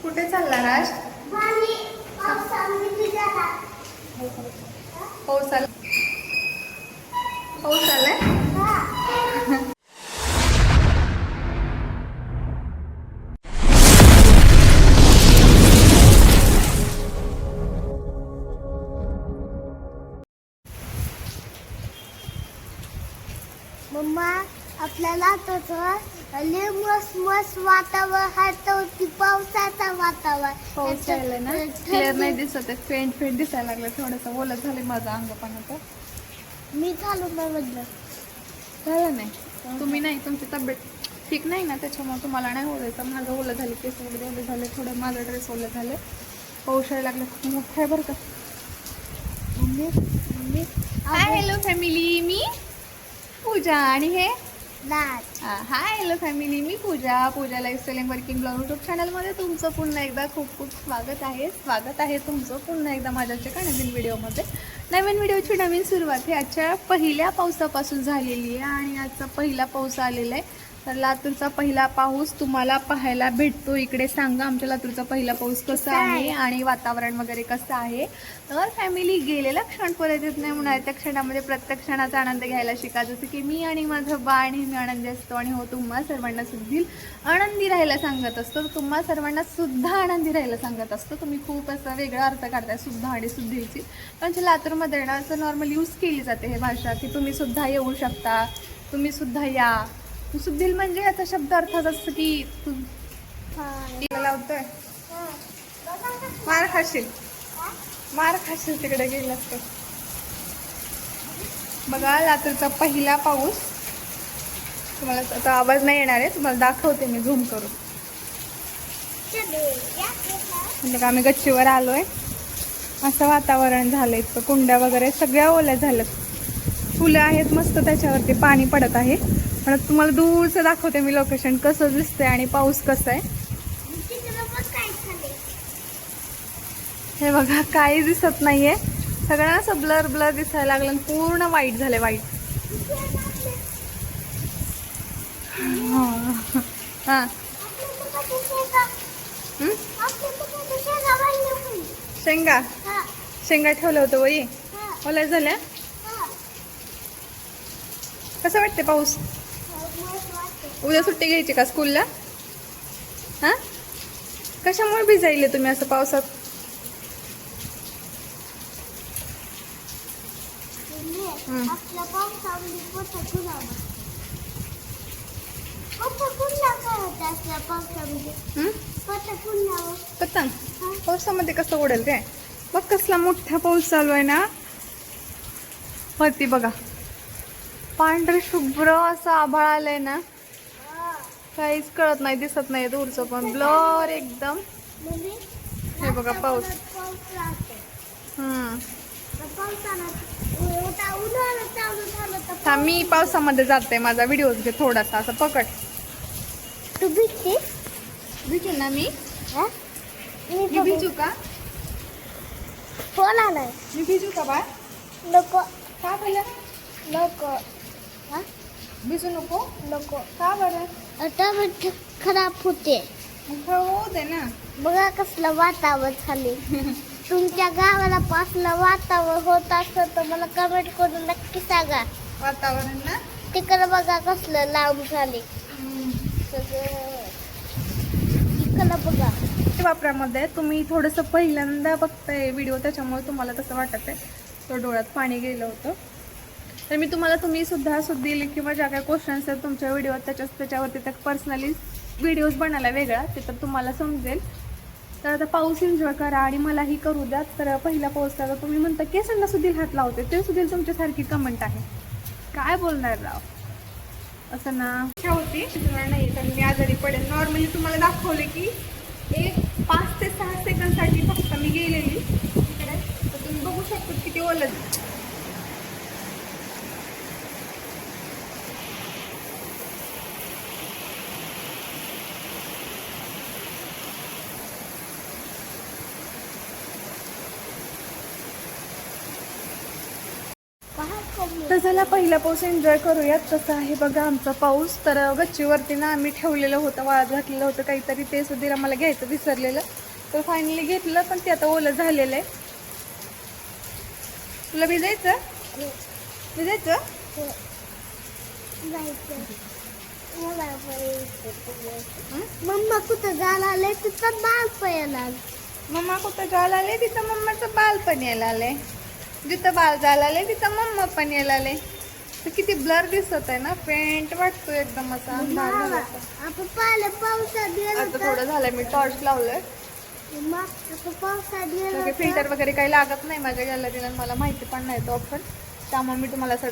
कुठे चालला राज? पाऊस आला. पाऊस आलाय. मम्मा आपल्याला लय मस्त मस्त वातावरण आहे पावसाचा वातावरण. पाऊस यायलाय ना. क्लिअर नाही दिसत आहे. फेंट फेंट दिसायला लागलं. थोडंसं ओलं झालंय माझं अंग पण आता. मी झालो नाही म्हटलं. झालं नाही. तुम्ही नाही. तुमची तब्येत ठीक नाही ना, त्याच्यामुळे तुम्हाला नाही ओलायचं. माझं ओलं झाले, केस वगैरे ओले झाले, थोडं माझं ड्रेस ओलं झाले. पाऊस यायला लागलं. खूप मोठं आहे बरं का. मम्मी हाय हॅलो फॅमिली, मी पूजा आणि हे नाच. हाय हॅलो फॅमिली, मी पूजा लाईफस्टाईल वर्किंग ब्लॉग यूट्यूब चॅनलमध्ये तुमचं पुन्हा एकदा खूप खूप स्वागत आहे तुमचं पुन्हा एकदा माझ्याच्या नवीन व्हिडिओमध्ये. नवीन व्हिडिओची नवीन सुरुवात ही आजच्या पहिल्या पावसापासून झालेली आहे आणि आजचा पहिला पाऊस आलेला आहे. तर लातूरचा पहिला पाऊस तुम्हाला पाहायला भेटतो. इकडे सांगा आमच्या लातूरचा पहिला पाऊस कसा आहे आणि वातावरण वगैरे कसं आहे. तर फॅमिली, गेलेला क्षण परत येत नाही म्हणून त्या क्षणामध्ये प्रत्येक क्षणाचा आनंद घ्यायला शिका. जसं की मी आणि माझं बाळ नेहमी आनंदी असतो आणि हो, तुम्हा सर्वांना सुद्धा आनंदी राहायला सांगत असतो. तर तुम्हा सर्वांना सुद्धा आनंदी राहायला सांगत असतो. तुम्ही खूप असं वेगळा अर्थ काढताय सुद्धा आणि सुद्धीची. म्हणजे लातूरमध्ये ना असं नॉर्मल यूज केली जाते हे भाषा, की तुम्ही सुद्धा येऊ शकता, तुम्ही सुद्धा या. सुद्धील म्हणजे याचा शब्द अर्थात असतं की तू लावतोय. मार खाशील तिकडे गेलं असतं. बघा लातूरचा पहिला पाऊस. तुम्हाला आता आवाज नाही येणार आहे, तुम्हाला दाखवते मी झूम करून. म्हणजे आम्ही गच्चीवर आलोय. असं वातावरण झालंय. इतकं कुंड्या वगैरे सगळ्या ओल्या झाल्यात. फुलं आहेत मस्त, त्याच्यावरती पाणी पडत आहे. पण तुम्हाला दूरचं दाखवते मी लोकेशन कसं दिसतंय आणि पाऊस कसा आहे. हे बघा, काही दिसत नाहीये. सगळं असं ब्लर ब्लर दिसायला लागलं. पूर्ण वाईट झालंय, वाईट. हा शेंगा ठेवलं होतं वही ओल्या झाल्या. कसं वाटते पाऊस? उद्या सुट्टी घ्यायची का स्कूलला? हा, कशामुळे भिजायले तुम्ही असं पावसात? पतंग पावसामध्ये कसं उडेल रे? बघ कसला मोठा पाऊस चालू आहे ना वरती. बघा पांढरे शुभ्र असं आभाळ आलंय ना, काहीच कळत नाही, दिसत नाही दूरचं पण ब्लर एकदम. हे बघा पाऊस. मी पावसामध्ये जाते. माझा व्हिडिओ घे थोडासा, असं पकड. तू भिजते? भिजू ना मी. मी भिजू का? फोन आलाय. मी भिजू का बाळ? नको. का बरं? नको. भिजू नको. नको. का बरं? आता खराब होते. होऊ दे ना. बघा कसलं वातावरण झाले. तुमच्या गावाला पासलं वातावरण होत असतं तर मला कमेंट करून नक्की सांगा. वातावरण ना तिकडे बघा कसलं लांब झाले. इकडं बघा. वापरामध्ये तुम्ही थोडंसं पहिल्यांदा बघताय व्हिडिओ, त्याच्यामुळे तुम्हाला तसं वाटत आहे. तो डोळ्यात पाणी गेलं होतं. तर मी तुम्ही सुद्धा सुद्धील किंवा ज्या काही क्वेश्चन्स आहेत तुमच्या व्हिडिओ त्याच्यावरती त्या पर्सनली व्हिडिओज बनायला वेगळा, ते तर तुम्हाला समजेल. तर आता पाऊस एन्जॉय करा आणि मलाही करू द्या. तर पहिला पाऊस तर तुम्ही म्हणता केसांना सुद्धील हात लावते, ते सुद्धील तुमच्यासारखी कमेंट आहे. काय बोलणार राव असं ना. होती नाही तर मी आजारी पडेल. नॉर्मली तुम्हाला दाखवले की एक 5 ते 6 सेकंडसाठी फक्त मी गेलेली तिकडे. तर तुम्ही बघू शकता किती ओलं. तर चला पहिला पाऊस एन्जॉय करूयात. तसं आहे बघा आमचा पाऊस. तर गच्चीवरती ना आम्ही ठेवलेलं होतं, वाळत घातलेलं होतं काहीतरी, ते सुद्धा मला घ्यायचं विसरलेलं. तर फायनली घेतलं, पण ते आता ओलं झालेलं आहे. तुला भिजायचं भिजायचं मम्मा कुठं जायला आले तिथं बाल पयाला. मम्मा कुठं जायला आले तिथं मम्माचं बाल पण यायला आलंय. जिथं बाल जायला आले तिथं मम्मा पण यायला आले. तर किती ब्लर दिसत आहे ना, पेंट वाटतो एकदम असा अंधार झाला होता. आपण पाहिलं पावसात गेलो आता थोडं झालंय, मी टॉर्च लावलंय. आपण पावसात गेलो फिल्टर वगैरे काही लागत नाही माझ्या गॅलरीला, मला माहिती पण नाही तो ऑप्शन. त्यामुळे मी तुम्हाला असं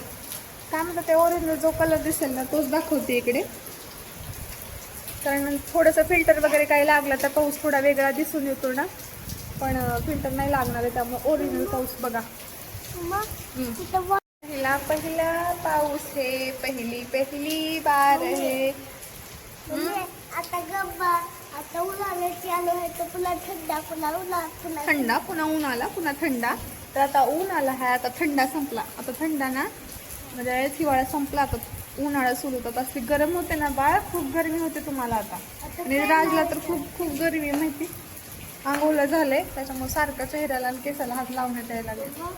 काय म्हणतात ते ओरिजिनल जो कलर दिसेल ना तोच दाखवते इकडे. कारण थोडंसं फिल्टर वगैरे काही लागलं तर पाऊस थोडा वेगळा दिसून येतो ना, पण फिल्टर नाही लागणार आहे, त्यामुळे ओरिजिनल पाऊस बघा. पहिला पहिला पाऊस है, पहिली पहिली बार है. आता गप्पा आता उन्हाळा चालू आहे तर पुन्हा थंडा पुन्हा उन्हाळा पुन्हा थंडा, पुन्हा ऊन आला, पुन्हा थंडा. तर आता ऊन आला आहे, आता थंडा संपला. आता थंडा ना म्हणजे हिवाळा संपला, आता उन्हाळा सुरू होतात. असली गरम होते ना बाळा, खूप गरमी होते तुम्हाला आता. आणि राजला तर खूप खूप गरमी आहे माहिती. आंघोळला झालंय, त्याच्यामुळे सारखं चेहऱ्याला आणि केसाला हात लावण्यात यायला लागले.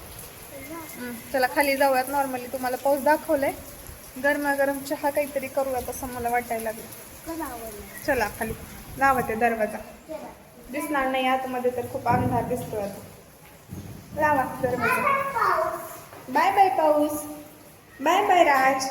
चला खाली जाऊयात. नॉर्मली तुम्हाला पाऊस दाखवलाय, गरमागरम चहा काहीतरी करूयात असं मला वाटायला लागलं. चला खाली लावा ते दरवाजा, दिसणार नाही आतमध्ये तर खूप अंधार दिसतोय आता. लावा दरवाजा. बाय बाय पाऊस, बाय बाय राज.